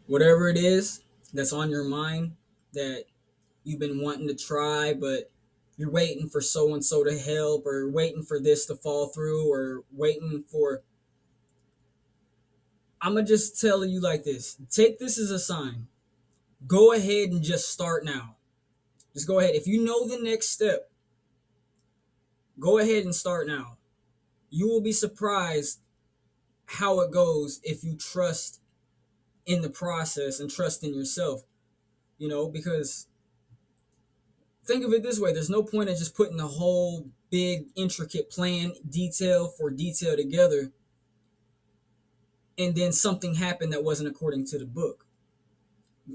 Whatever it is that's on your mind that you've been wanting to try, but you're waiting for so and so to help, or waiting for this to fall through, or waiting for. I'm going to just tell you like this, take this as a sign. Go ahead and just start now. Just go ahead. If you know the next step, go ahead and start now. You will be surprised how it goes if you trust in the process and trust in yourself, because think of it this way, there's no point in just putting a whole big intricate plan detail for detail together and then something happened that wasn't according to the book,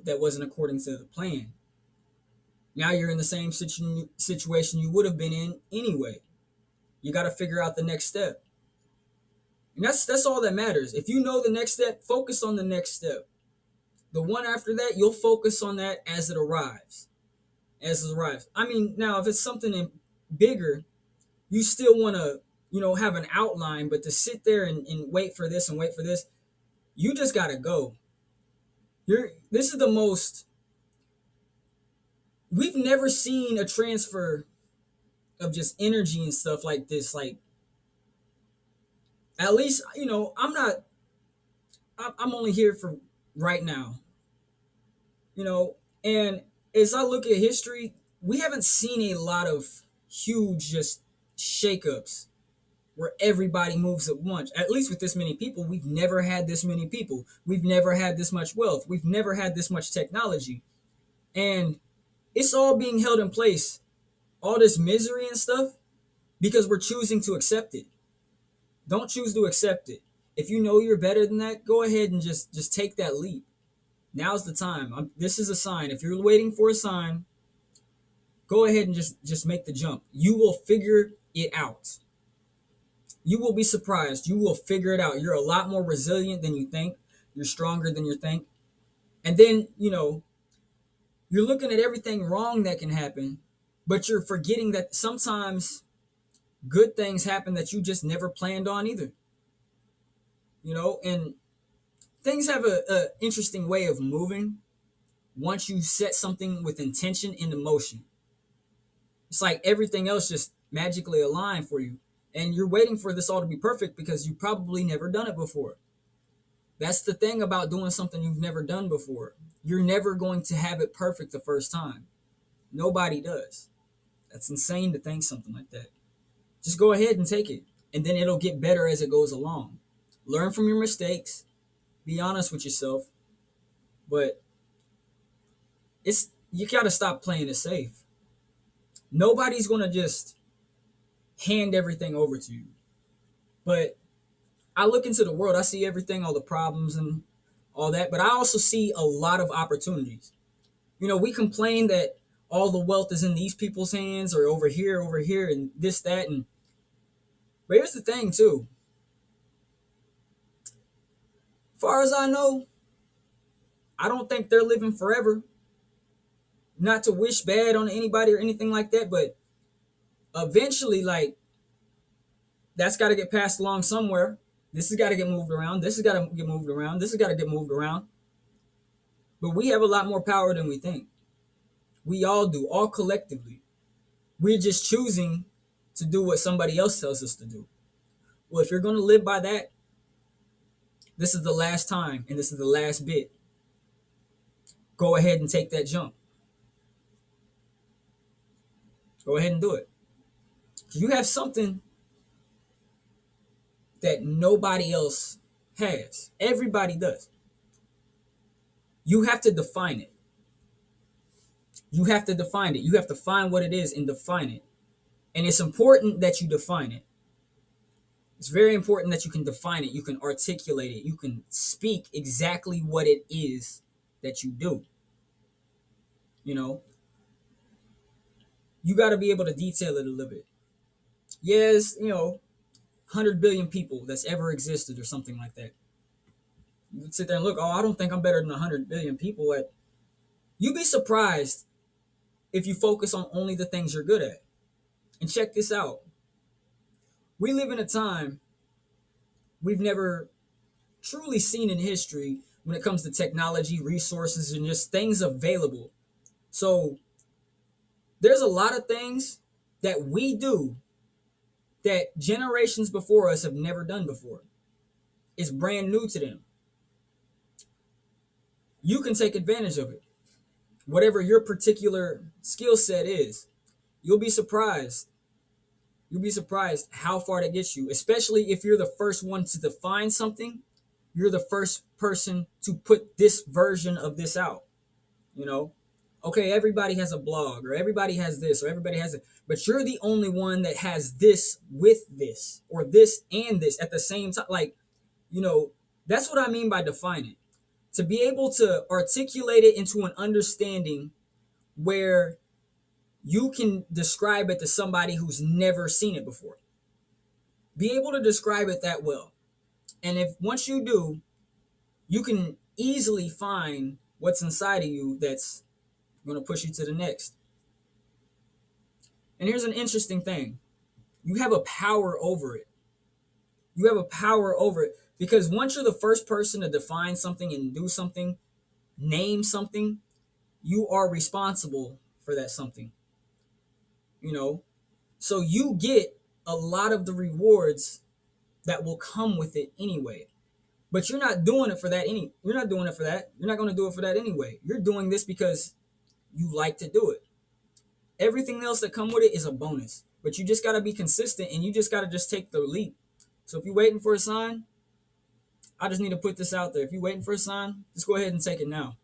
that wasn't according to the plan. Now you're in the same situation you would have been in anyway. You got to figure out the next step. And that's all that matters. If you know the next step, focus on the next step. The one after that, you'll focus on that as it arrives. As it arrives. I mean, now if it's something bigger, you still want to, have an outline, but to sit there and wait for this and wait for this, you just got to go. This is the most, we've never seen a transfer of just energy and stuff like this. Like, at least, I'm only here for right now, you know, and as I look at history, we haven't seen a lot of huge just shakeups where everybody moves at once. At least with this many people, we've never had this many people. We've never had this much wealth. We've never had this much technology. And it's all being held in place, all this misery and stuff, because we're choosing to accept it. Don't choose to accept it. If you know you're better than that, go ahead and just take that leap. Now's the time. This is a sign. If you're waiting for a sign, go ahead and just make the jump. You will figure it out. You will be surprised. You will figure it out. You're a lot more resilient than you think. You're stronger than you think. And then, you're looking at everything wrong that can happen, but you're forgetting that sometimes good things happen that you just never planned on either. And things have a interesting way of moving once you set something with intention into motion. It's like everything else just magically aligned for you. And you're waiting for this all to be perfect because you've probably never done it before. That's the thing about doing something you've never done before. You're never going to have it perfect the first time. Nobody does. That's insane to think something like that. Just go ahead and take it. And then it'll get better as it goes along. Learn from your mistakes. Be honest with yourself. But you gotta stop playing it safe. Nobody's gonna just hand everything over to you. But I look into the world, I see everything, all the problems and all that, but I also see a lot of opportunities. We complain that all the wealth is in these people's hands or over here, and this, that, and but here's the thing too. As far as I know, I don't think they're living forever. Not to wish bad on anybody or anything like that, but eventually, like, that's got to get passed along somewhere. This has got to get moved around. This has got to get moved around. This has got to get moved around. But we have a lot more power than we think. We all do, all collectively. We're just choosing to do what somebody else tells us to do. Well, if you're going to live by that, this is the last time and this is the last bit. Go ahead and take that jump. Go ahead and do it. You have something that nobody else has. Everybody does. You have to define it. You have to define it. You have to find what it is and define it. And it's important that you define it. It's very important that you can define it. You can articulate it. You can speak exactly what it is that you do. You got to be able to detail it a little bit. Yes, 100 billion people that's ever existed or something like that. You can sit there and look, oh, I don't think I'm better than 100 billion people. You'd be surprised if you focus on only the things you're good at. And check this out. We live in a time we've never truly seen in history when it comes to technology, resources, and just things available. So there's a lot of things that we do that generations before us have never done before. It's brand new to them. You can take advantage of it. Whatever your particular skill set is, you'll be surprised. You'll be surprised how far that gets you, especially if you're the first one to define something. You're the first person to put this version of this out, you know? Okay, everybody has a blog or everybody has this or everybody has it, but you're the only one that has this with this or this and this at the same time. Like, you know, that's what I mean by defining. To be able to articulate it into an understanding where you can describe it to somebody who's never seen it before. Be able to describe it that well. And if once you do, you can easily find what's inside of you that's going to push you to the next. And here's an interesting thing. You have a power over it. You have a power over it because once you're the first person to define something and do something, name something, you are responsible for that something. You know, so you get a lot of the rewards that will come with it anyway. But you're not doing it for that you're not doing it for that. You're not going to do it for that anyway. You're doing this because you like to do it. Everything else that come with it is a bonus. But you just got to be consistent and you just got to just take the leap. So if you're waiting for a sign, I just need to put this out there. If you're waiting for a sign, just go ahead and take it now.